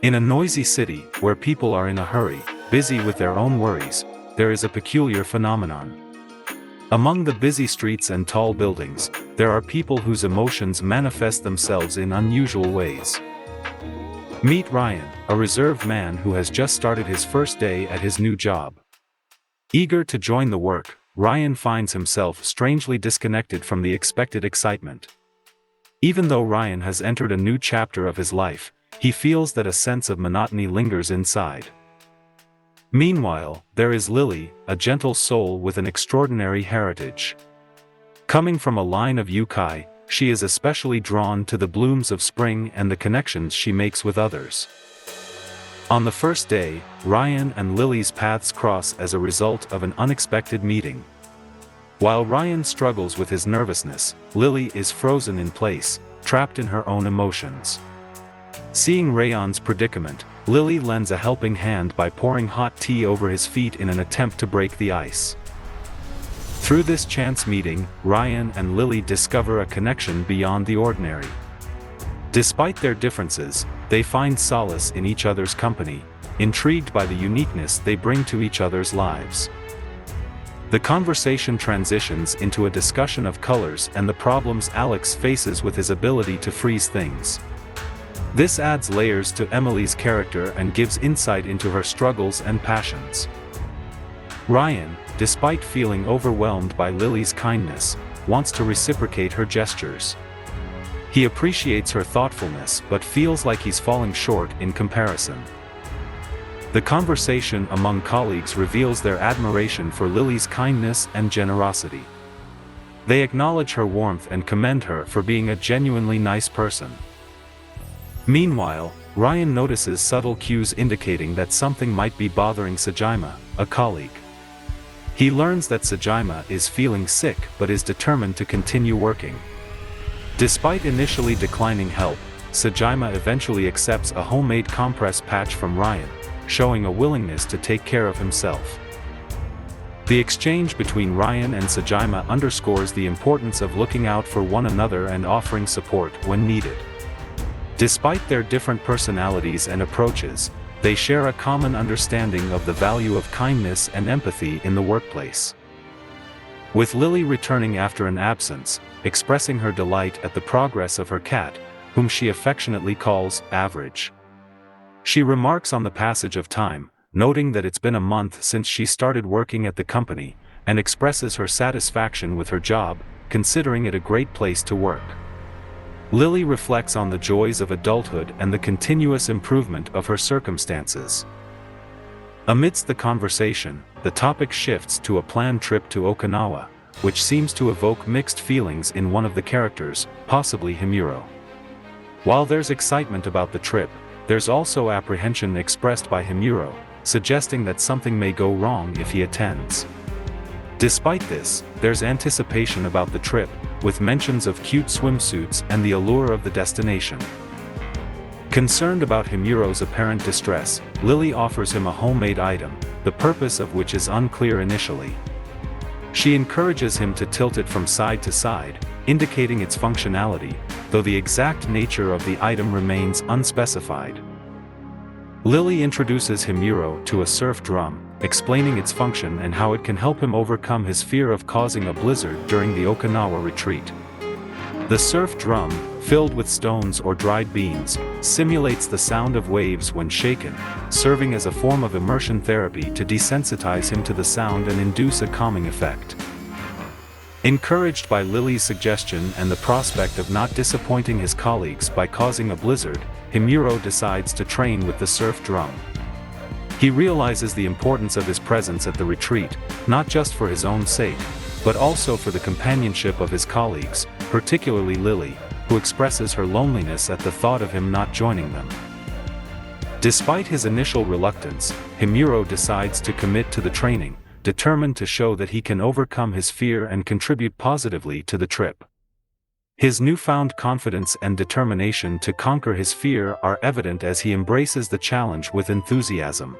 In a noisy city, where people are in a hurry, busy with their own worries, there is a peculiar phenomenon. Among the busy streets and tall buildings, there are people whose emotions manifest themselves in unusual ways. Meet Ryan, a reserved man who has just started his first day at his new job. Eager to join the work, Ryan finds himself strangely disconnected from the expected excitement. Even though Ryan has entered a new chapter of his life, he feels that a sense of monotony lingers inside. Meanwhile, there is Lily, a gentle soul with an extraordinary heritage. Coming from a line of yokai, she is especially drawn to the blooms of spring and the connections she makes with others. On the first day, Ryan and Lily's paths cross as a result of an unexpected meeting. While Ryan struggles with his nervousness, Lily is frozen in place, trapped in her own emotions. Seeing Rayon's predicament, Lily lends a helping hand by pouring hot tea over his feet in an attempt to break the ice. Through this chance meeting, Ryan and Lily discover a connection beyond the ordinary. Despite their differences, they find solace in each other's company, intrigued by the uniqueness they bring to each other's lives. The conversation transitions into a discussion of colors and the problems Alex faces with his ability to freeze things. This adds layers to Emily's character and gives insight into her struggles and passions. Ryan, despite feeling overwhelmed by Lily's kindness, wants to reciprocate her gestures. He appreciates her thoughtfulness but feels like he's falling short in comparison. The conversation among colleagues reveals their admiration for Lily's kindness and generosity. They acknowledge her warmth and commend her for being a genuinely nice person. Meanwhile, Ryan notices subtle cues indicating that something might be bothering Sajima, a colleague. He learns that Sajima is feeling sick but is determined to continue working. Despite initially declining help, Sajima eventually accepts a homemade compress patch from Ryan, showing a willingness to take care of himself. The exchange between Ryan and Sajima underscores the importance of looking out for one another and offering support when needed. Despite their different personalities and approaches, they share a common understanding of the value of kindness and empathy in the workplace. With Lily returning after an absence, expressing her delight at the progress of her cat, whom she affectionately calls Average. She remarks on the passage of time, noting that it's been a month since she started working at the company, and expresses her satisfaction with her job, considering it a great place to work. Lily reflects on the joys of adulthood and the continuous improvement of her circumstances. Amidst the conversation, the topic shifts to a planned trip to Okinawa, which seems to evoke mixed feelings in one of the characters, possibly Himuro. While there's excitement about the trip, there's also apprehension expressed by Himuro, suggesting that something may go wrong if he attends. Despite this, there's anticipation about the trip, with mentions of cute swimsuits and the allure of the destination. Concerned about Himuro's apparent distress, Lily offers him a homemade item, the purpose of which is unclear initially. She encourages him to tilt it from side to side, indicating its functionality, though the exact nature of the item remains unspecified. Lily introduces Himuro to a surf drum, explaining its function and how it can help him overcome his fear of causing a blizzard during the Okinawa retreat. The surf drum, filled with stones or dried beans, simulates the sound of waves when shaken, serving as a form of immersion therapy to desensitize him to the sound and induce a calming effect. Encouraged by Lily's suggestion and the prospect of not disappointing his colleagues by causing a blizzard, Himuro decides to train with the surf drum. He realizes the importance of his presence at the retreat, not just for his own sake, but also for the companionship of his colleagues, particularly Lily, who expresses her loneliness at the thought of him not joining them. Despite his initial reluctance, Himuro decides to commit to the training, determined to show that he can overcome his fear and contribute positively to the trip. His newfound confidence and determination to conquer his fear are evident as he embraces the challenge with enthusiasm.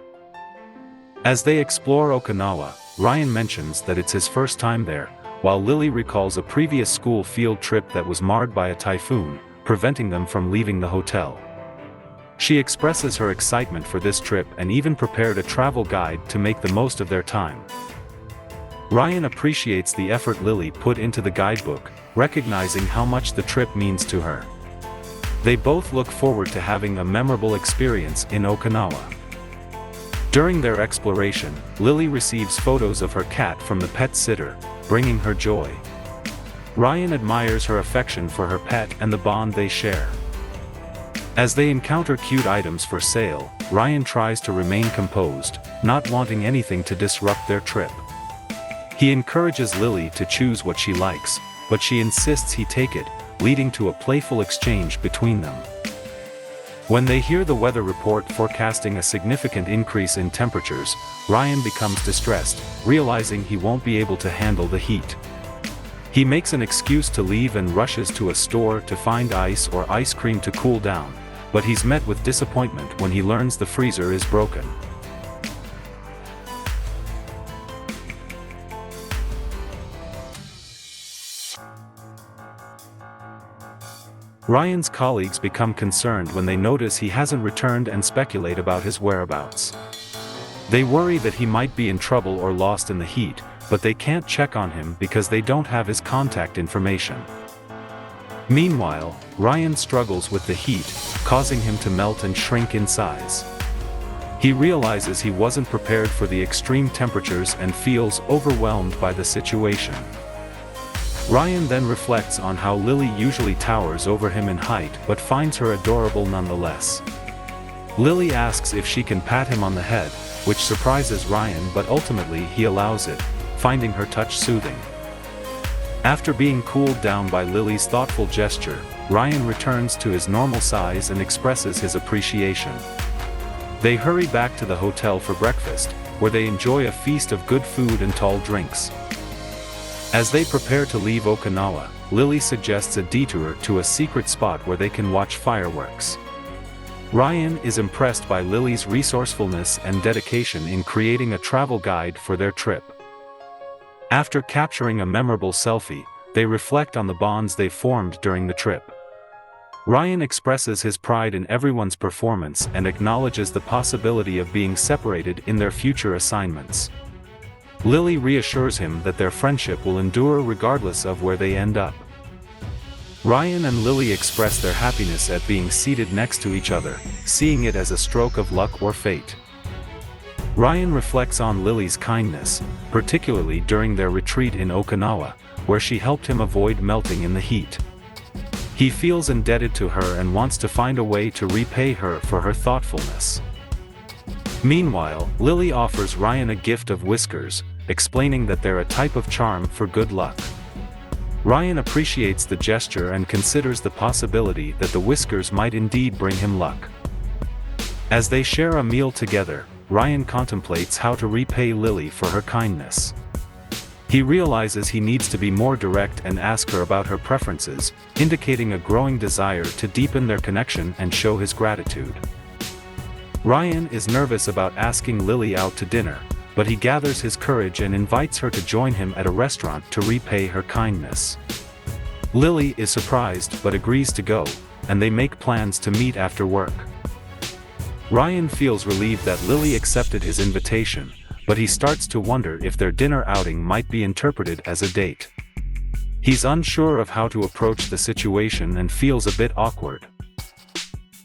As they explore Okinawa, Ryan mentions that it's his first time there, while Lily recalls a previous school field trip that was marred by a typhoon, preventing them from leaving the hotel. She expresses her excitement for this trip and even prepared a travel guide to make the most of their time. Ryan appreciates the effort Lily put into the guidebook, recognizing how much the trip means to her. They both look forward to having a memorable experience in Okinawa. During their exploration, Lily receives photos of her cat from the pet sitter, bringing her joy. Ryan admires her affection for her pet and the bond they share. As they encounter cute items for sale, Ryan tries to remain composed, not wanting anything to disrupt their trip. He encourages Lily to choose what she likes, but she insists he take it, leading to a playful exchange between them. When they hear the weather report forecasting a significant increase in temperatures, Ryan becomes distressed, realizing he won't be able to handle the heat. He makes an excuse to leave and rushes to a store to find ice or ice cream to cool down, but he's met with disappointment when he learns the freezer is broken. Ryan's colleagues become concerned when they notice he hasn't returned and speculate about his whereabouts. They worry that he might be in trouble or lost in the heat, but they can't check on him because they don't have his contact information. Meanwhile, Ryan struggles with the heat, causing him to melt and shrink in size. He realizes he wasn't prepared for the extreme temperatures and feels overwhelmed by the situation. Ryan then reflects on how Lily usually towers over him in height but finds her adorable nonetheless. Lily asks if she can pat him on the head, which surprises Ryan, but ultimately he allows it, finding her touch soothing. After being cooled down by Lily's thoughtful gesture, Ryan returns to his normal size and expresses his appreciation. They hurry back to the hotel for breakfast, where they enjoy a feast of good food and tall drinks. As they prepare to leave Okinawa, Lily suggests a detour to a secret spot where they can watch fireworks. Ryan is impressed by Lily's resourcefulness and dedication in creating a travel guide for their trip. After capturing a memorable selfie, they reflect on the bonds they formed during the trip. Ryan expresses his pride in everyone's performance and acknowledges the possibility of being separated in their future assignments. Lily reassures him that their friendship will endure regardless of where they end up. Ryan and Lily express their happiness at being seated next to each other, seeing it as a stroke of luck or fate. Ryan reflects on Lily's kindness, particularly during their retreat in Okinawa, where she helped him avoid melting in the heat. He feels indebted to her and wants to find a way to repay her for her thoughtfulness. Meanwhile, Lily offers Ryan a gift of whiskers, explaining that they're a type of charm for good luck. Ryan appreciates the gesture and considers the possibility that the whiskers might indeed bring him luck. As they share a meal together, Ryan contemplates how to repay Lily for her kindness. He realizes he needs to be more direct and ask her about her preferences, indicating a growing desire to deepen their connection and show his gratitude. Ryan is nervous about asking Lily out to dinner, but he gathers his courage and invites her to join him at a restaurant to repay her kindness. Lily is surprised but agrees to go, and they make plans to meet after work. Ryan feels relieved that Lily accepted his invitation, but he starts to wonder if their dinner outing might be interpreted as a date. He's unsure of how to approach the situation and feels a bit awkward.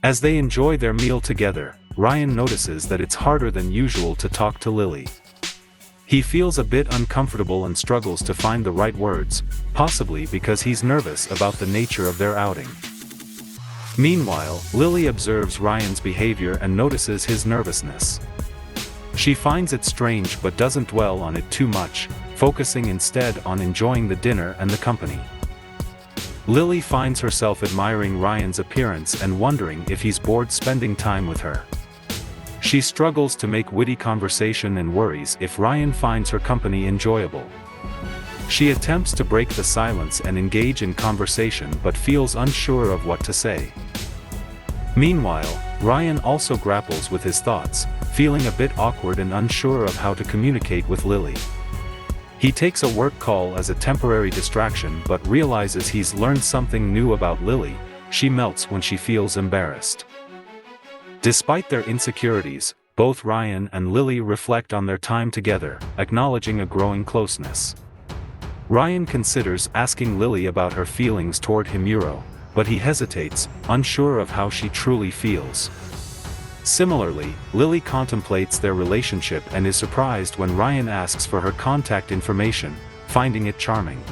As they enjoy their meal together, Ryan notices that it's harder than usual to talk to Lily. He feels a bit uncomfortable and struggles to find the right words, possibly because he's nervous about the nature of their outing. Meanwhile, Lily observes Ryan's behavior and notices his nervousness. She finds it strange but doesn't dwell on it too much, focusing instead on enjoying the dinner and the company. Lily finds herself admiring Ryan's appearance and wondering if he's bored spending time with her. She struggles to make witty conversation and worries if Ryan finds her company enjoyable. She attempts to break the silence and engage in conversation but feels unsure of what to say. Meanwhile, Ryan also grapples with his thoughts, feeling a bit awkward and unsure of how to communicate with Lily. He takes a work call as a temporary distraction but realizes he's learned something new about Lily. She melts when she feels embarrassed. Despite their insecurities, both Ryan and Lily reflect on their time together, acknowledging a growing closeness. Ryan considers asking Lily about her feelings toward Himuro, but he hesitates, unsure of how she truly feels. Similarly, Lily contemplates their relationship and is surprised when Ryan asks for her contact information, finding it charming.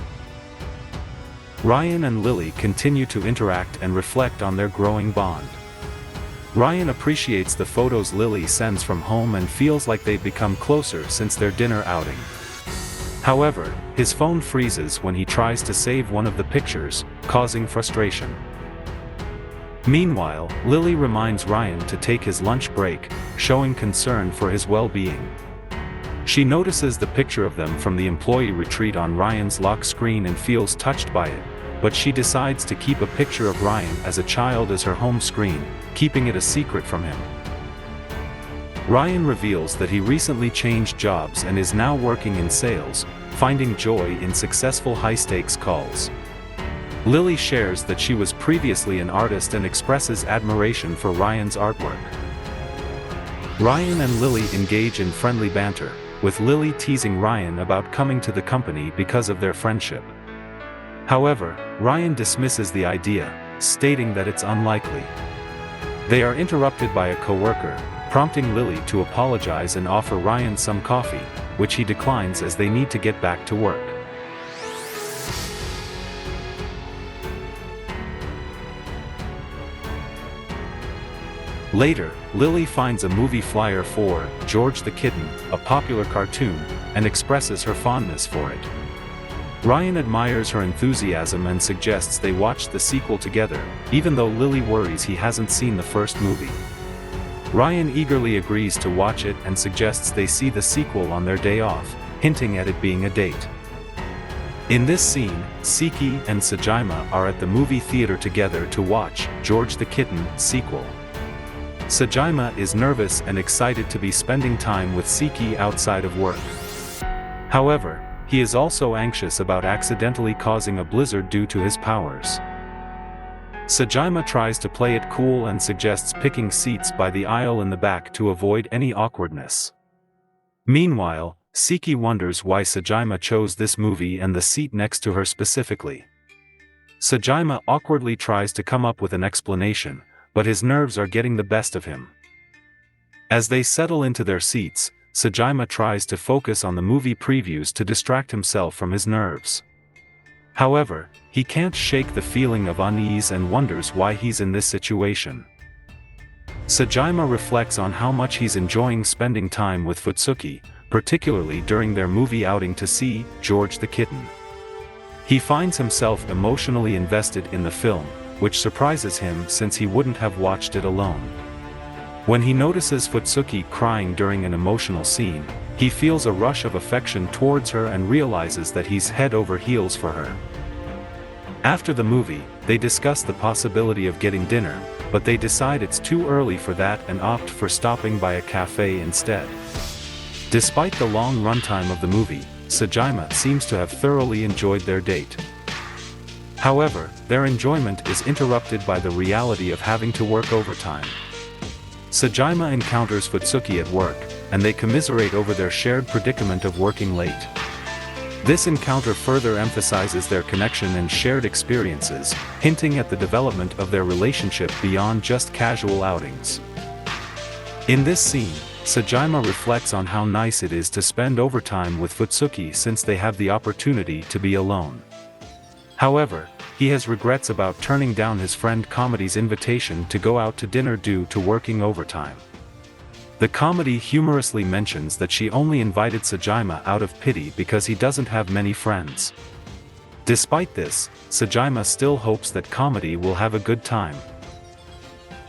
Ryan and Lily continue to interact and reflect on their growing bond. Ryan appreciates the photos Lily sends from home and feels like they've become closer since their dinner outing. However, his phone freezes when he tries to save one of the pictures, causing frustration. Meanwhile, Lily reminds Ryan to take his lunch break, showing concern for his well-being. She notices the picture of them from the employee retreat on Ryan's lock screen and feels touched by it, but she decides to keep a picture of Ryan as a child as her home screen, keeping it a secret from him. Ryan reveals that he recently changed jobs and is now working in sales, finding joy in successful high-stakes calls. Lily shares that she was previously an artist and expresses admiration for Ryan's artwork. Ryan and Lily engage in friendly banter, with Lily teasing Ryan about coming to the company because of their friendship. However, Ryan dismisses the idea, stating that it's unlikely. They are interrupted by a coworker, prompting Lily to apologize and offer Ryan some coffee, which he declines as they need to get back to work. Later, Lily finds a movie flyer for George the Kitten, a popular cartoon, and expresses her fondness for it. Ryan admires her enthusiasm and suggests they watch the sequel together, even though Lily worries he hasn't seen the first movie. Ryan eagerly agrees to watch it and suggests they see the sequel on their day off, hinting at it being a date. In this scene, Siki and Sajima are at the movie theater together to watch George the Kitten sequel. Sajima is nervous and excited to be spending time with Siki outside of work. However, he is also anxious about accidentally causing a blizzard due to his powers. Sajima tries to play it cool and suggests picking seats by the aisle in the back to avoid any awkwardness. Meanwhile, Siki wonders why Sajima chose this movie and the seat next to her specifically. Sajima awkwardly tries to come up with an explanation, but his nerves are getting the best of him. As they settle into their seats, Sajima tries to focus on the movie previews to distract himself from his nerves. However, he can't shake the feeling of unease and wonders why he's in this situation. Sajima reflects on how much he's enjoying spending time with Fuyutsuki, particularly during their movie outing to see George the Kitten. He finds himself emotionally invested in the film, which surprises him since he wouldn't have watched it alone. When he notices Fuyutsuki crying during an emotional scene, he feels a rush of affection towards her and realizes that he's head over heels for her. After the movie, they discuss the possibility of getting dinner, but they decide it's too early for that and opt for stopping by a cafe instead. Despite the long runtime of the movie, Sajima seems to have thoroughly enjoyed their date. However, their enjoyment is interrupted by the reality of having to work overtime. Sajima encounters Fuyutsuki at work, and they commiserate over their shared predicament of working late. This encounter further emphasizes their connection and shared experiences, hinting at the development of their relationship beyond just casual outings. In this scene, Sajima reflects on how nice it is to spend overtime with Fuyutsuki since they have the opportunity to be alone. However, he has regrets about turning down his friend Comedy's invitation to go out to dinner due to working overtime. The comedy humorously mentions that she only invited Sajima out of pity because he doesn't have many friends. Despite this, Sajima still hopes that Comedy will have a good time.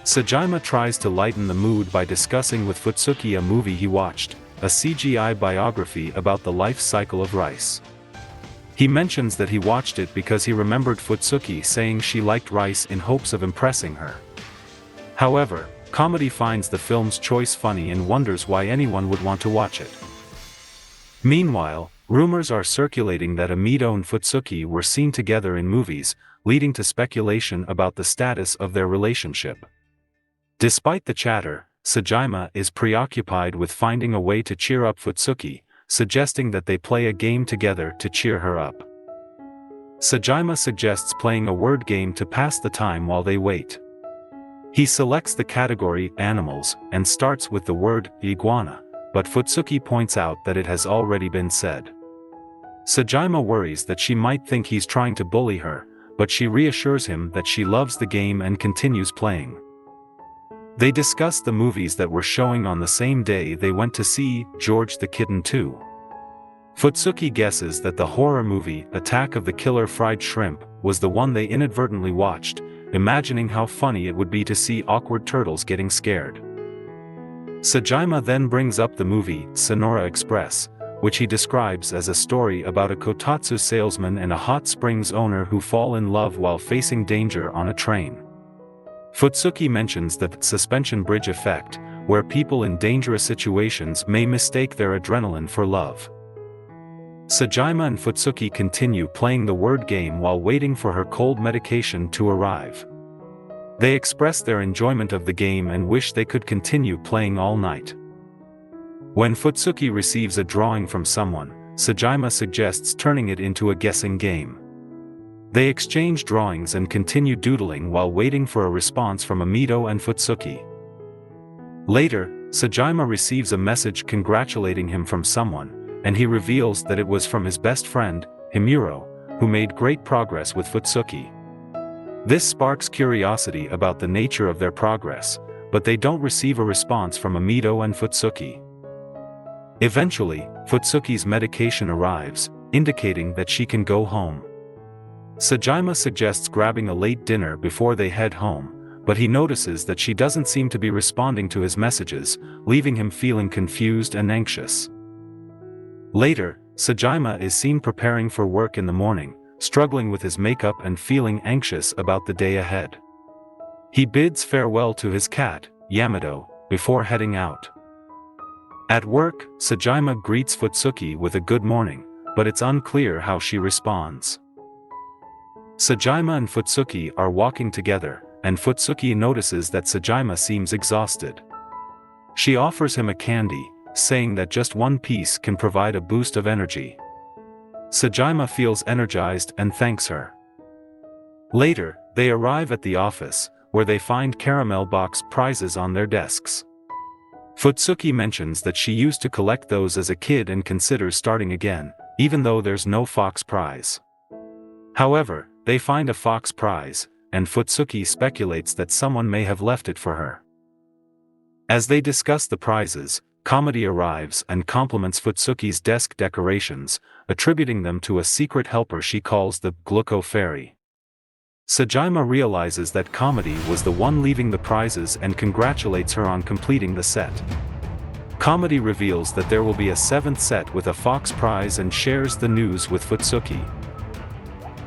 Sajima tries to lighten the mood by discussing with Fuyutsuki a movie he watched, a CGI biography about the life cycle of rice. He mentions that he watched it because he remembered Fuyutsuki saying she liked rice in hopes of impressing her. However, Comedy finds the film's choice funny and wonders why anyone would want to watch it. Meanwhile, rumors are circulating that Amido and Fuyutsuki were seen together in movies, leading to speculation about the status of their relationship. Despite the chatter, Sajima is preoccupied with finding a way to cheer up Fuyutsuki, suggesting that they play a game together to cheer her up. Sajima suggests playing a word game to pass the time while they wait. He selects the category animals and starts with the word iguana, but Fuyutsuki points out that it has already been said. Sajima worries that she might think he's trying to bully her, but she reassures him that she loves the game and continues playing. They discuss the movies that were showing on the same day they went to see George the Kitten 2. Fuyutsuki guesses that the horror movie Attack of the Killer Fried Shrimp was the one they inadvertently watched, imagining how funny it would be to see awkward turtles getting scared. Sajima then brings up the movie Sonora Express, which he describes as a story about a kotatsu salesman and a hot springs owner who fall in love while facing danger on a train. Fuyutsuki mentions the suspension bridge effect, where people in dangerous situations may mistake their adrenaline for love. Sajima and Fuyutsuki continue playing the word game while waiting for her cold medication to arrive. They express their enjoyment of the game and wish they could continue playing all night. When Fuyutsuki receives a drawing from someone, Sajima suggests turning it into a guessing game. They exchange drawings and continue doodling while waiting for a response from Amito and Fuyutsuki. Later, Sajima receives a message congratulating him from someone, and he reveals that it was from his best friend, Himuro, who made great progress with Fuyutsuki. This sparks curiosity about the nature of their progress, but they don't receive a response from Amito and Fuyutsuki. Eventually, Fuyutsuki's medication arrives, indicating that she can go home. Sajima suggests grabbing a late dinner before they head home, but he notices that she doesn't seem to be responding to his messages, leaving him feeling confused and anxious. Later, Sajima is seen preparing for work in the morning, struggling with his makeup and feeling anxious about the day ahead. He bids farewell to his cat, Yamato, before heading out. At work, Sajima greets Fuyutsuki with a good morning, but it's unclear how she responds. Sajima and Fuyutsuki are walking together, and Fuyutsuki notices that Sajima seems exhausted. She offers him a candy, saying that just one piece can provide a boost of energy. Sajima feels energized and thanks her. Later, they arrive at the office, where they find caramel box prizes on their desks. Fuyutsuki mentions that she used to collect those as a kid and considers starting again, even though there's no fox prize. However, they find a fox prize, and Fuyutsuki speculates that someone may have left it for her. As they discuss the prizes, Comedy arrives and compliments Fuyutsuki's desk decorations, attributing them to a secret helper she calls the Glucose Fairy. Sajima realizes that Comedy was the one leaving the prizes and congratulates her on completing the set. Comedy reveals that there will be a seventh set with a fox prize and shares the news with Fuyutsuki.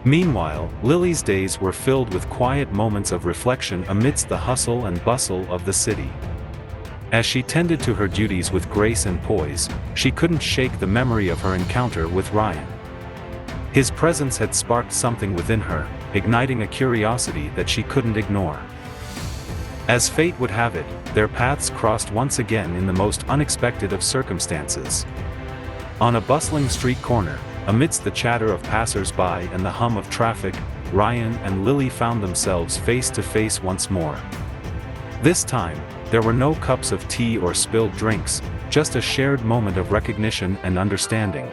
Meanwhile, Lily's days were filled with quiet moments of reflection amidst the hustle and bustle of the city. As she tended to her duties with grace and poise, she couldn't shake the memory of her encounter with Ryan. His presence had sparked something within her, igniting a curiosity that she couldn't ignore. As fate would have it, their paths crossed once again in the most unexpected of circumstances. On a bustling street corner, amidst the chatter of passers-by and the hum of traffic, Ryan and Lily found themselves face to face once more. This time, there were no cups of tea or spilled drinks, just a shared moment of recognition and understanding.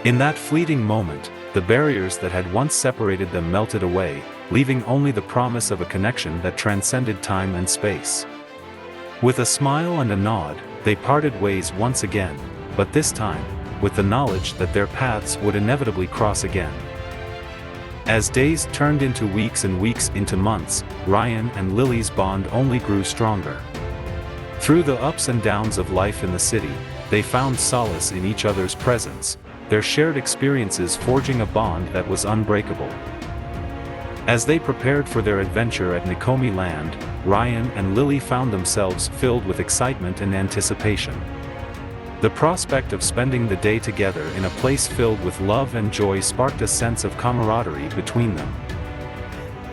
In that fleeting moment, the barriers that had once separated them melted away, leaving only the promise of a connection that transcended time and space. With a smile and a nod, they parted ways once again, but this time, with the knowledge that their paths would inevitably cross again. As days turned into weeks and weeks into months, Ryan and Lily's bond only grew stronger. Through the ups and downs of life in the city, they found solace in each other's presence, their shared experiences forging a bond that was unbreakable. As they prepared for their adventure at Nikomi Land, Ryan and Lily found themselves filled with excitement and anticipation. The prospect of spending the day together in a place filled with love and joy sparked a sense of camaraderie between them.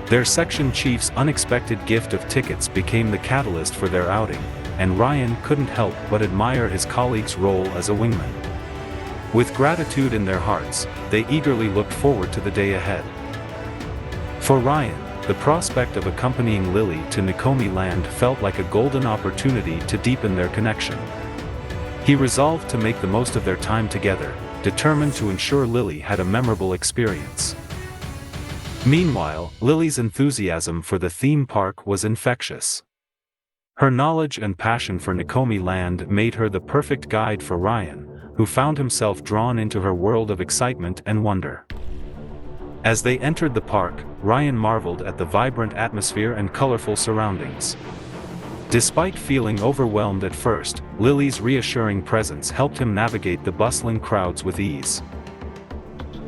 Their section chief's unexpected gift of tickets became the catalyst for their outing, and Ryan couldn't help but admire his colleague's role as a wingman. With gratitude in their hearts, they eagerly looked forward to the day ahead. For Ryan, the prospect of accompanying Lily to Nicomi Land felt like a golden opportunity to deepen their connection. He resolved to make the most of their time together, determined to ensure Lily had a memorable experience. Meanwhile, Lily's enthusiasm for the theme park was infectious. Her knowledge and passion for Nicomi Land made her the perfect guide for Ryan, who found himself drawn into her world of excitement and wonder. As they entered the park, Ryan marveled at the vibrant atmosphere and colorful surroundings. Despite feeling overwhelmed at first, Lily's reassuring presence helped him navigate the bustling crowds with ease.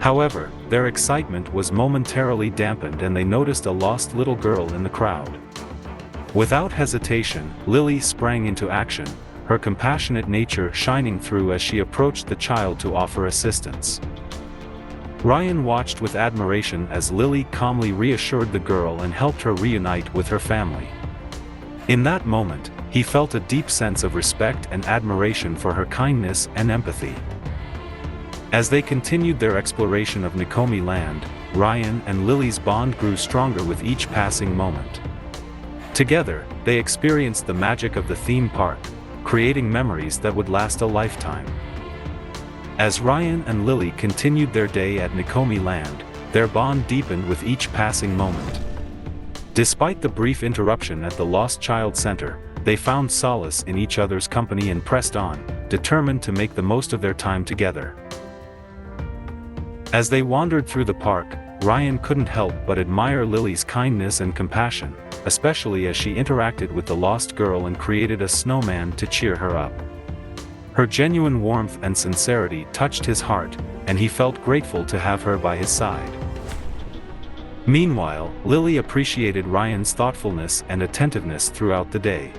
However, their excitement was momentarily dampened and they noticed a lost little girl in the crowd. Without hesitation, Lily sprang into action, her compassionate nature shining through as she approached the child to offer assistance. Ryan watched with admiration as Lily calmly reassured the girl and helped her reunite with her family. In that moment, he felt a deep sense of respect and admiration for her kindness and empathy. As they continued their exploration of Nicomi Land, Ryan and Lily's bond grew stronger with each passing moment. Together, they experienced the magic of the theme park, creating memories that would last a lifetime. As Ryan and Lily continued their day at Nicomi Land, their bond deepened with each passing moment. Despite the brief interruption at the Lost Child Center, they found solace in each other's company and pressed on, determined to make the most of their time together. As they wandered through the park, Ryan couldn't help but admire Lily's kindness and compassion, especially as she interacted with the lost girl and created a snowman to cheer her up. Her genuine warmth and sincerity touched his heart, and he felt grateful to have her by his side. Meanwhile, Lily appreciated Ryan's thoughtfulness and attentiveness throughout the day.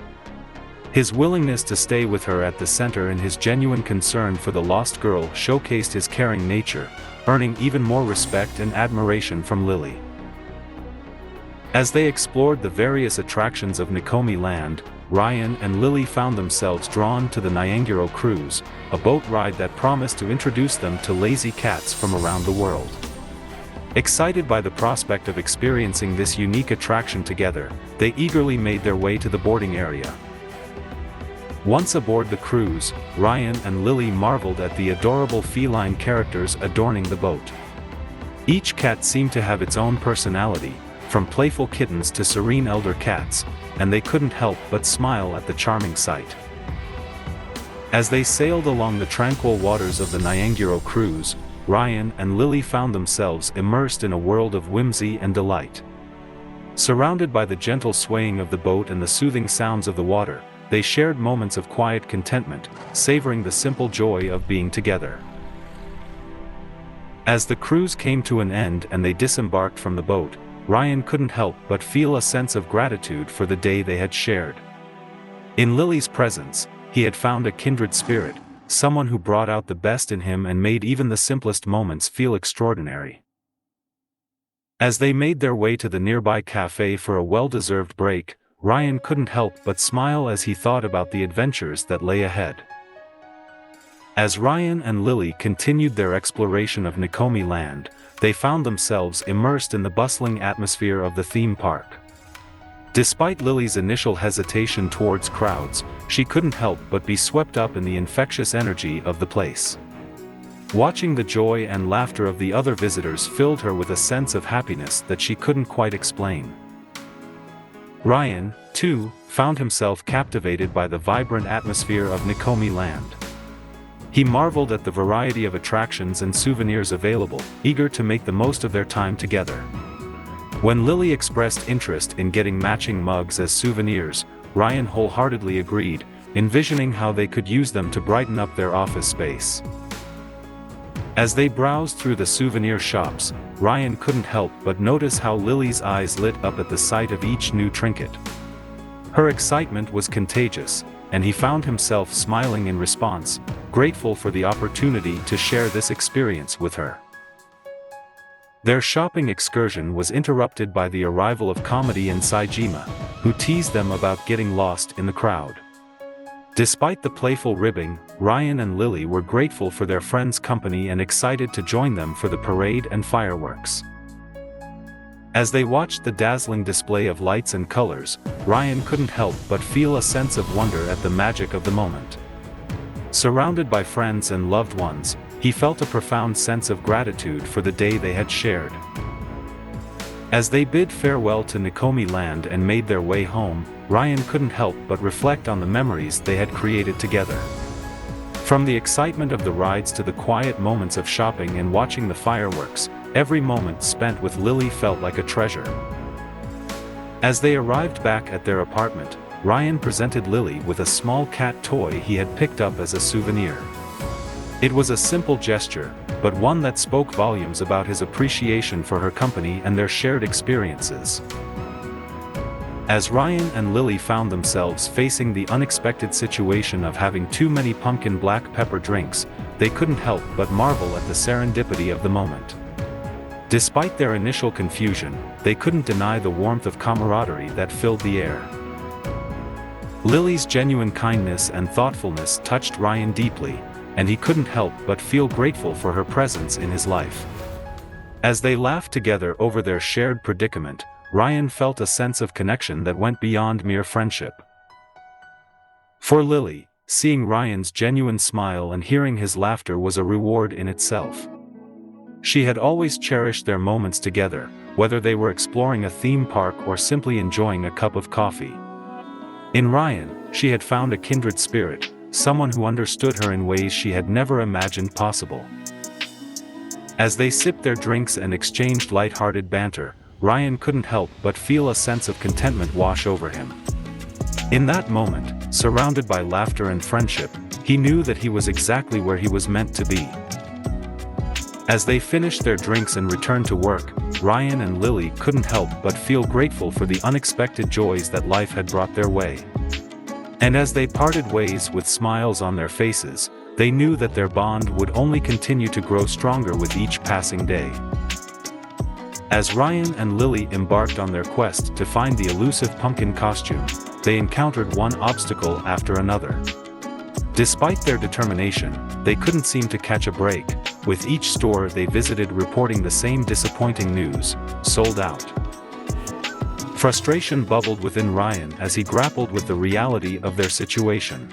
His willingness to stay with her at the center and his genuine concern for the lost girl showcased his caring nature, earning even more respect and admiration from Lily. As they explored the various attractions of Nicomi Land, Ryan and Lily found themselves drawn to the Nyangiro Cruise, a boat ride that promised to introduce them to lazy cats from around the world. Excited by the prospect of experiencing this unique attraction together, they eagerly made their way to the boarding area. Once aboard the cruise, Ryan and Lily marveled at the adorable feline characters adorning the boat. Each cat seemed to have its own personality, from playful kittens to serene elder cats, and they couldn't help but smile at the charming sight. As they sailed along the tranquil waters of the Nyangiro Cruise, Ryan and Lily found themselves immersed in a world of whimsy and delight. Surrounded by the gentle swaying of the boat and the soothing sounds of the water, they shared moments of quiet contentment, savoring the simple joy of being together. As the cruise came to an end and they disembarked from the boat, Ryan couldn't help but feel a sense of gratitude for the day they had shared. In Lily's presence, he had found a kindred spirit, someone who brought out the best in him and made even the simplest moments feel extraordinary. As they made their way to the nearby cafe for a well-deserved break, Ryan couldn't help but smile as he thought about the adventures that lay ahead. As Ryan and Lily continued their exploration of Nicomi Land, they found themselves immersed in the bustling atmosphere of the theme park. Despite Lily's initial hesitation towards crowds, she couldn't help but be swept up in the infectious energy of the place. Watching the joy and laughter of the other visitors filled her with a sense of happiness that she couldn't quite explain. Ryan, too, found himself captivated by the vibrant atmosphere of Nicomi Land. He marveled at the variety of attractions and souvenirs available, eager to make the most of their time together. When Lily expressed interest in getting matching mugs as souvenirs, Ryan wholeheartedly agreed, envisioning how they could use them to brighten up their office space. As they browsed through the souvenir shops, Ryan couldn't help but notice how Lily's eyes lit up at the sight of each new trinket. Her excitement was contagious, and he found himself smiling in response, grateful for the opportunity to share this experience with her. Their shopping excursion was interrupted by the arrival of Comedy and Sajima, who teased them about getting lost in the crowd. Despite the playful ribbing, Ryan and Lily were grateful for their friends' company and excited to join them for the parade and fireworks. As they watched the dazzling display of lights and colors, Ryan couldn't help but feel a sense of wonder at the magic of the moment. Surrounded by friends and loved ones, he felt a profound sense of gratitude for the day they had shared. As they bid farewell to Nikomi Land and made their way home, Ryan couldn't help but reflect on the memories they had created together. From the excitement of the rides to the quiet moments of shopping and watching the fireworks, every moment spent with Lily felt like a treasure. As they arrived back at their apartment, Ryan presented Lily with a small cat toy he had picked up as a souvenir. It was a simple gesture, but one that spoke volumes about his appreciation for her company and their shared experiences. As Ryan and Lily found themselves facing the unexpected situation of having too many pumpkin black pepper drinks, they couldn't help but marvel at the serendipity of the moment. Despite their initial confusion, they couldn't deny the warmth of camaraderie that filled the air. Lily's genuine kindness and thoughtfulness touched Ryan deeply, and he couldn't help but feel grateful for her presence in his life. As they laughed together over their shared predicament, Ryan felt a sense of connection that went beyond mere friendship. For Lily, seeing Ryan's genuine smile and hearing his laughter was a reward in itself. She had always cherished their moments together, whether they were exploring a theme park or simply enjoying a cup of coffee. In Ryan, she had found a kindred spirit, someone who understood her in ways she had never imagined possible. As they sipped their drinks and exchanged lighthearted banter, Ryan couldn't help but feel a sense of contentment wash over him. In that moment, surrounded by laughter and friendship, he knew that he was exactly where he was meant to be. As they finished their drinks and returned to work, Ryan and Lily couldn't help but feel grateful for the unexpected joys that life had brought their way. And as they parted ways with smiles on their faces, they knew that their bond would only continue to grow stronger with each passing day. As Ryan and Lily embarked on their quest to find the elusive pumpkin costume, they encountered one obstacle after another. Despite their determination, they couldn't seem to catch a break, with each store they visited reporting the same disappointing news: sold out. Frustration bubbled within Ryan as he grappled with the reality of their situation.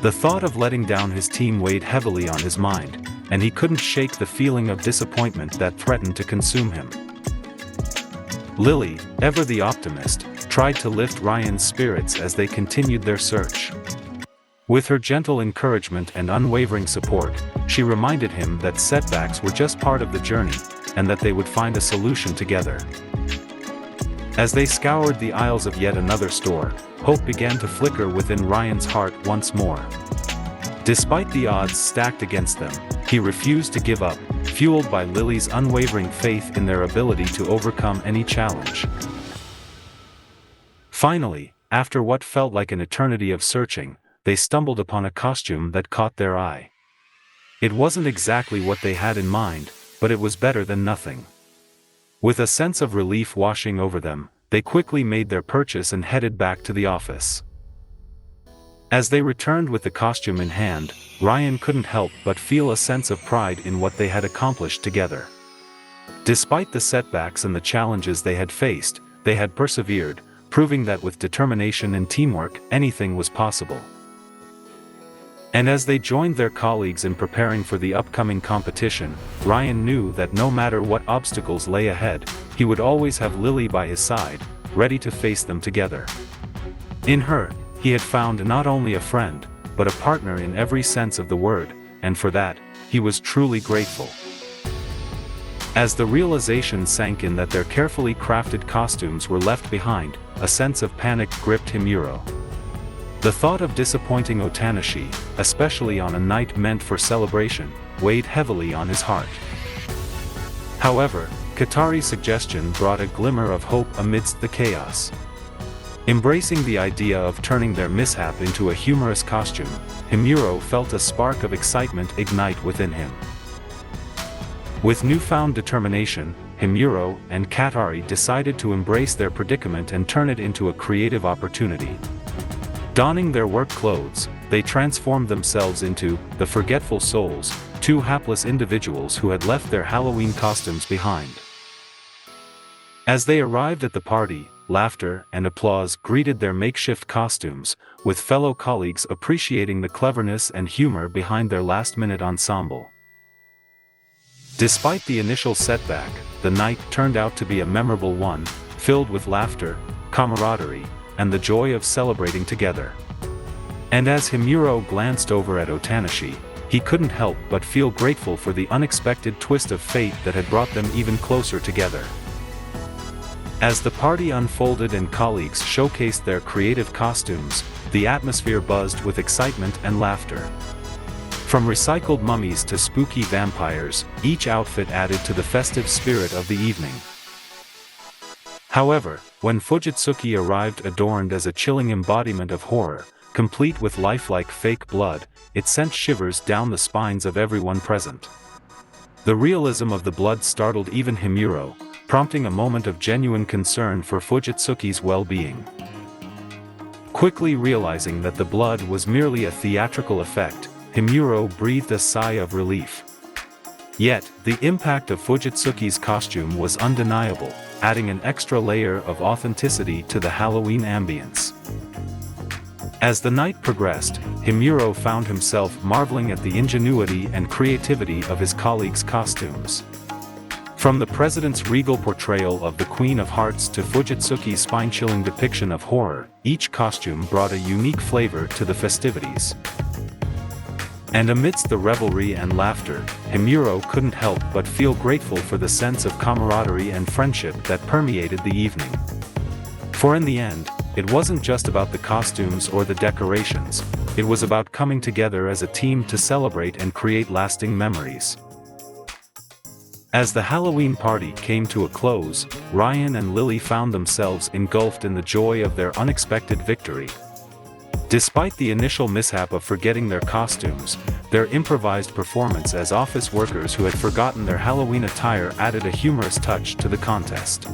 The thought of letting down his team weighed heavily on his mind, and he couldn't shake the feeling of disappointment that threatened to consume him. Lily, ever the optimist, tried to lift Ryan's spirits as they continued their search. With her gentle encouragement and unwavering support, she reminded him that setbacks were just part of the journey, and that they would find a solution together. As they scoured the aisles of yet another store, hope began to flicker within Ryan's heart once more. Despite the odds stacked against them, he refused to give up, fueled by Lily's unwavering faith in their ability to overcome any challenge. Finally, after what felt like an eternity of searching, they stumbled upon a costume that caught their eye. It wasn't exactly what they had in mind, but it was better than nothing. With a sense of relief washing over them, they quickly made their purchase and headed back to the office. As they returned with the costume in hand, Ryan couldn't help but feel a sense of pride in what they had accomplished together. Despite the setbacks and the challenges they had faced, they had persevered, proving that with determination and teamwork, anything was possible. And as they joined their colleagues in preparing for the upcoming competition, Ryan knew that no matter what obstacles lay ahead, he would always have Lily by his side, ready to face them together. In her, he had found not only a friend, but a partner in every sense of the word, and for that, he was truly grateful. As the realization sank in that their carefully crafted costumes were left behind, a sense of panic gripped Himuro. The thought of disappointing Otanashi, especially on a night meant for celebration, weighed heavily on his heart. However, Katari's suggestion brought a glimmer of hope amidst the chaos. Embracing the idea of turning their mishap into a humorous costume, Himuro felt a spark of excitement ignite within him. With newfound determination, Himuro and Katari decided to embrace their predicament and turn it into a creative opportunity. Donning their work clothes, they transformed themselves into the Forgetful Souls, two hapless individuals who had left their Halloween costumes behind. As they arrived at the party, laughter and applause greeted their makeshift costumes, with fellow colleagues appreciating the cleverness and humor behind their last-minute ensemble. Despite the initial setback, the night turned out to be a memorable one, filled with laughter, camaraderie, and the joy of celebrating together. And as Himuro glanced over at Otanashi, he couldn't help but feel grateful for the unexpected twist of fate that had brought them even closer together. As the party unfolded and colleagues showcased their creative costumes, the atmosphere buzzed with excitement and laughter. From recycled mummies to spooky vampires, each outfit added to the festive spirit of the evening. However, when Fuyutsuki arrived adorned as a chilling embodiment of horror, complete with lifelike fake blood, it sent shivers down the spines of everyone present. The realism of the blood startled even Himuro, prompting a moment of genuine concern for Fuyutsuki's well-being. Quickly realizing that the blood was merely a theatrical effect, Himuro breathed a sigh of relief. Yet, the impact of Fuyutsuki's costume was undeniable, adding an extra layer of authenticity to the Halloween ambience. As the night progressed, Himuro found himself marveling at the ingenuity and creativity of his colleagues' costumes. From the president's regal portrayal of the Queen of Hearts to Fuyutsuki's spine-chilling depiction of horror, each costume brought a unique flavor to the festivities. And amidst the revelry and laughter, Himuro couldn't help but feel grateful for the sense of camaraderie and friendship that permeated the evening. For in the end, it wasn't just about the costumes or the decorations, it was about coming together as a team to celebrate and create lasting memories. As the Halloween party came to a close, Ryan and Lily found themselves engulfed in the joy of their unexpected victory. Despite the initial mishap of forgetting their costumes, their improvised performance as office workers who had forgotten their Halloween attire added a humorous touch to the contest.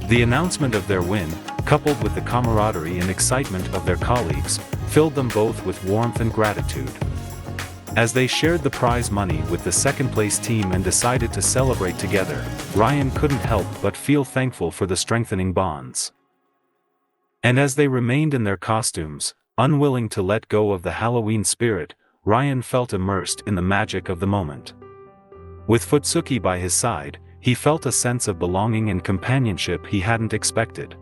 The announcement of their win, coupled with the camaraderie and excitement of their colleagues, filled them both with warmth and gratitude. As they shared the prize money with the second-place team and decided to celebrate together, Ryan couldn't help but feel thankful for the strengthening bonds. And as they remained in their costumes, unwilling to let go of the Halloween spirit, Ryan felt immersed in the magic of the moment. With Fuyutsuki by his side, he felt a sense of belonging and companionship he hadn't expected.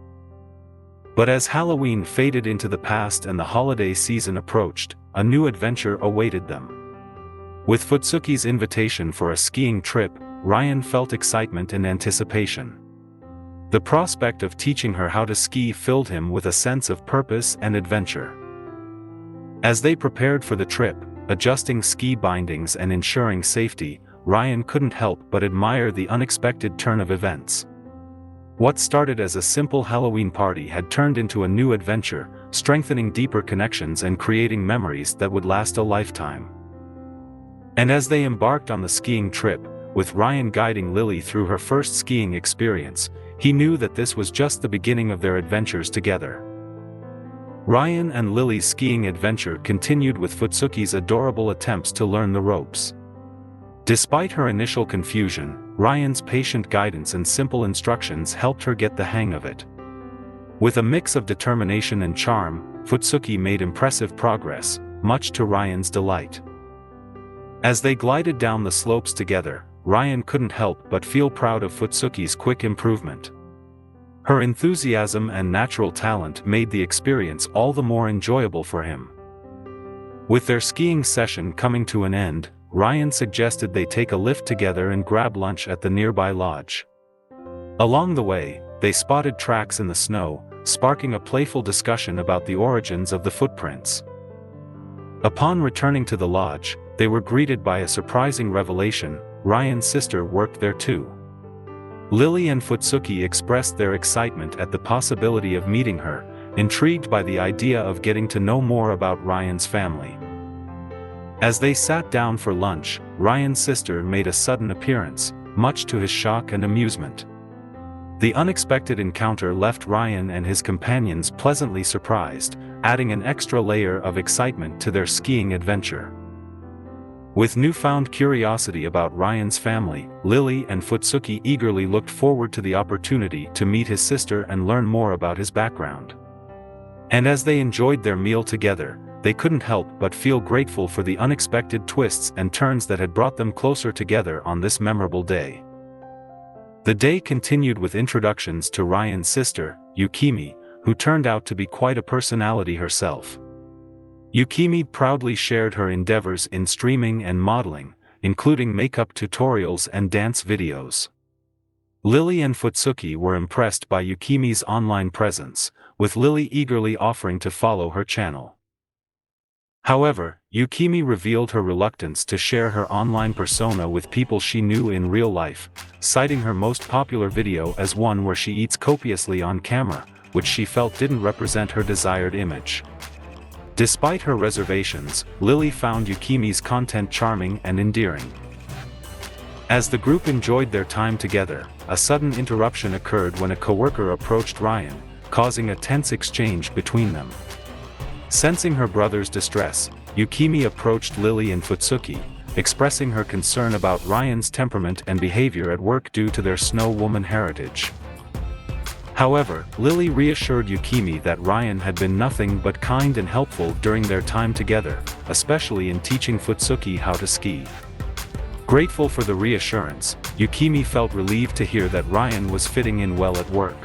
But as Halloween faded into the past and the holiday season approached, a new adventure awaited them. With Fuyutsuki's invitation for a skiing trip, Ryan felt excitement and anticipation. The prospect of teaching her how to ski filled him with a sense of purpose and adventure. As they prepared for the trip, adjusting ski bindings and ensuring safety, Ryan couldn't help but admire the unexpected turn of events. What started as a simple Halloween party had turned into a new adventure, strengthening deeper connections and creating memories that would last a lifetime. And as they embarked on the skiing trip, with Ryan guiding Lily through her first skiing experience, he knew that this was just the beginning of their adventures together. Ryan and Lily's skiing adventure continued with Fuyutsuki's adorable attempts to learn the ropes. Despite her initial confusion, Ryan's patient guidance and simple instructions helped her get the hang of it. With a mix of determination and charm, Fuyutsuki made impressive progress, much to Ryan's delight. As they glided down the slopes together, Ryan couldn't help but feel proud of Fuyutsuki's quick improvement. Her enthusiasm and natural talent made the experience all the more enjoyable for him. With their skiing session coming to an end, Ryan suggested they take a lift together and grab lunch at the nearby lodge. Along the way, they spotted tracks in the snow, sparking a playful discussion about the origins of the footprints. Upon returning to the lodge, they were greeted by a surprising revelation: Ryan's sister worked there too. Lily and Fuyutsuki expressed their excitement at the possibility of meeting her, intrigued by the idea of getting to know more about Ryan's family. As they sat down for lunch, Ryan's sister made a sudden appearance, much to his shock and amusement. The unexpected encounter left Ryan and his companions pleasantly surprised, adding an extra layer of excitement to their skiing adventure. With newfound curiosity about Ryan's family, Lily and Fuyutsuki eagerly looked forward to the opportunity to meet his sister and learn more about his background. And as they enjoyed their meal together, they couldn't help but feel grateful for the unexpected twists and turns that had brought them closer together on this memorable day. The day continued with introductions to Ryan's sister, Yukimi, who turned out to be quite a personality herself. Yukimi proudly shared her endeavors in streaming and modeling, including makeup tutorials and dance videos. Lily and Fuyutsuki were impressed by Yukimi's online presence, with Lily eagerly offering to follow her channel. However, Yukimi revealed her reluctance to share her online persona with people she knew in real life, citing her most popular video as one where she eats copiously on camera, which she felt didn't represent her desired image. Despite her reservations, Lily found Yukimi's content charming and endearing. As the group enjoyed their time together, a sudden interruption occurred when a coworker approached Ryan, causing a tense exchange between them. Sensing her brother's distress, Yukimi approached Lily and Fuyutsuki, expressing her concern about Ryan's temperament and behavior at work due to their snow woman heritage. However, Lily reassured Yukimi that Ryan had been nothing but kind and helpful during their time together, especially in teaching Fuyutsuki how to ski. Grateful for the reassurance, Yukimi felt relieved to hear that Ryan was fitting in well at work.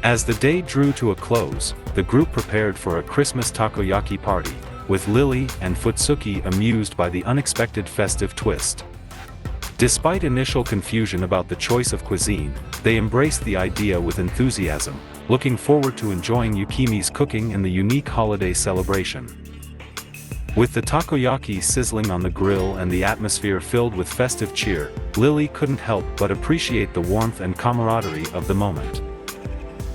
As the day drew to a close, the group prepared for a Christmas takoyaki party, with Lily and Fuyutsuki amused by the unexpected festive twist. Despite initial confusion about the choice of cuisine, they embraced the idea with enthusiasm, looking forward to enjoying Yukimi's cooking in the unique holiday celebration. With the takoyaki sizzling on the grill and the atmosphere filled with festive cheer, Lily couldn't help but appreciate the warmth and camaraderie of the moment.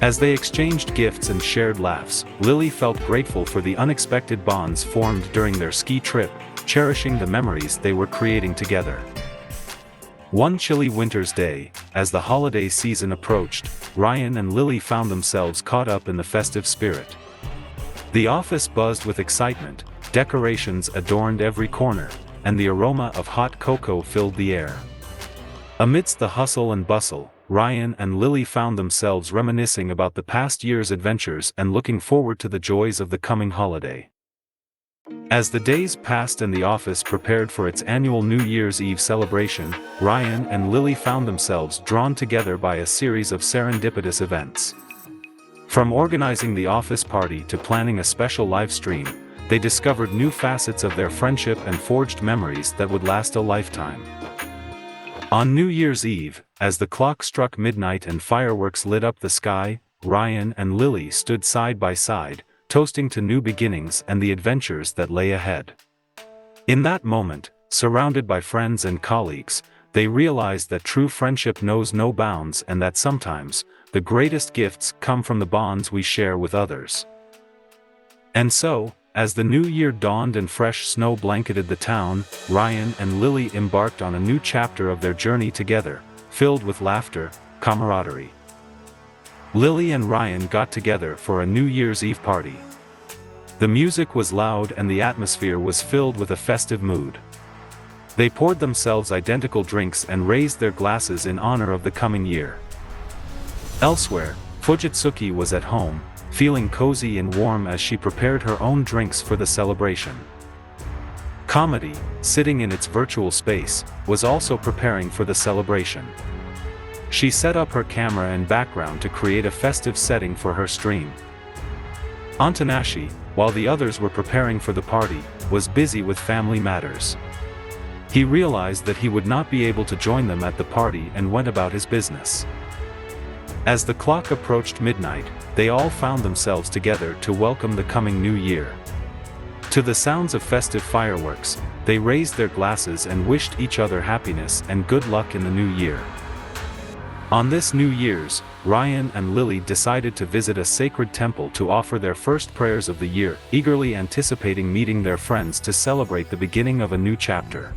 As they exchanged gifts and shared laughs, Lily felt grateful for the unexpected bonds formed during their ski trip, cherishing the memories they were creating together. One chilly winter's day, as the holiday season approached, Ryan and Lily found themselves caught up in the festive spirit. The office buzzed with excitement, decorations adorned every corner, and the aroma of hot cocoa filled the air. Amidst the hustle and bustle, Ryan and Lily found themselves reminiscing about the past year's adventures and looking forward to the joys of the coming holiday. As the days passed and the office prepared for its annual New Year's Eve celebration, Ryan and Lily found themselves drawn together by a series of serendipitous events. From organizing the office party to planning a special live stream, they discovered new facets of their friendship and forged memories that would last a lifetime. On New Year's Eve, as the clock struck midnight and fireworks lit up the sky, Ryan and Lily stood side by side, toasting to new beginnings and the adventures that lay ahead. In that moment, surrounded by friends and colleagues, they realized that true friendship knows no bounds and that sometimes, the greatest gifts come from the bonds we share with others. And so, as the new year dawned and fresh snow blanketed the town, Ryan and Lily embarked on a new chapter of their journey together, filled with laughter, camaraderie. Lily and Ryan got together for a New Year's Eve party. The music was loud and the atmosphere was filled with a festive mood. They poured themselves identical drinks and raised their glasses in honor of the coming year. Elsewhere, Fuyutsuki was at home, feeling cozy and warm as she prepared her own drinks for the celebration. Comedy, sitting in its virtual space, was also preparing for the celebration. She set up her camera and background to create a festive setting for her stream. Antanashi, while the others were preparing for the party, was busy with family matters. He realized that he would not be able to join them at the party and went about his business. As the clock approached midnight, they all found themselves together to welcome the coming new year. To the sounds of festive fireworks, they raised their glasses and wished each other happiness and good luck in the new year. On this New Year's, Ryan and Lily decided to visit a sacred temple to offer their first prayers of the year, eagerly anticipating meeting their friends to celebrate the beginning of a new chapter.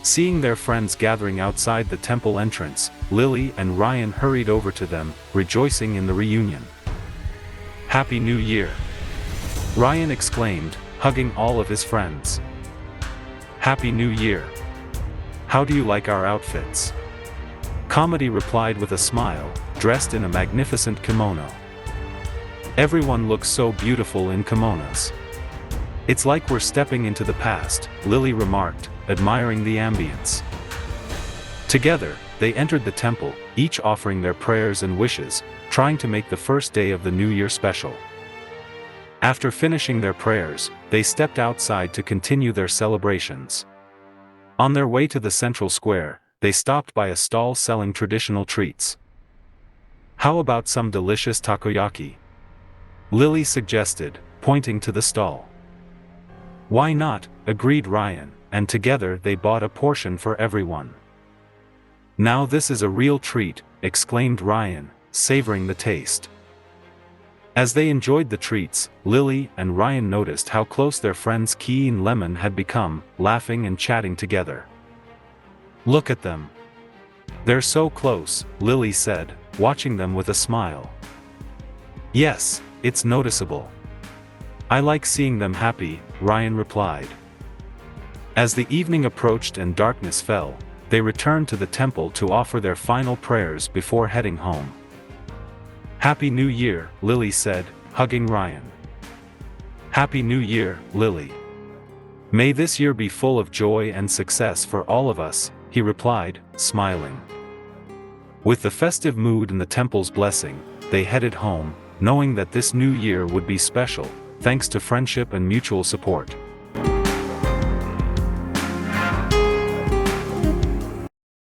Seeing their friends gathering outside the temple entrance, Lily and Ryan hurried over to them, rejoicing in the reunion. "Happy New Year!" Ryan exclaimed, hugging all of his friends. "Happy New Year! How do you like our outfits?" Comedy replied with a smile, dressed in a magnificent kimono. "Everyone looks so beautiful in kimonos. It's like we're stepping into the past," Lily remarked, admiring the ambience. Together, they entered the temple, each offering their prayers and wishes, trying to make the first day of the New Year special. After finishing their prayers, they stepped outside to continue their celebrations. On their way to the central square, they stopped by a stall selling traditional treats. "How about some delicious takoyaki?" Lily suggested, pointing to the stall. "Why not?" agreed Ryan, and together they bought a portion for everyone. "Now this is a real treat," exclaimed Ryan, savoring the taste. As they enjoyed the treats, Lily and Ryan noticed how close their friends Key and Lemon had become, laughing and chatting together. "Look at them. They're so close," Lily said, watching them with a smile. "Yes, it's noticeable. I like seeing them happy," Ryan replied. As the evening approached and darkness fell, they returned to the temple to offer their final prayers before heading home. "Happy New Year," Lily said, hugging Ryan. "Happy New Year, Lily. May this year be full of joy and success for all of us," he replied, smiling. With the festive mood and the temple's blessing, they headed home, knowing that this new year would be special, thanks to friendship and mutual support.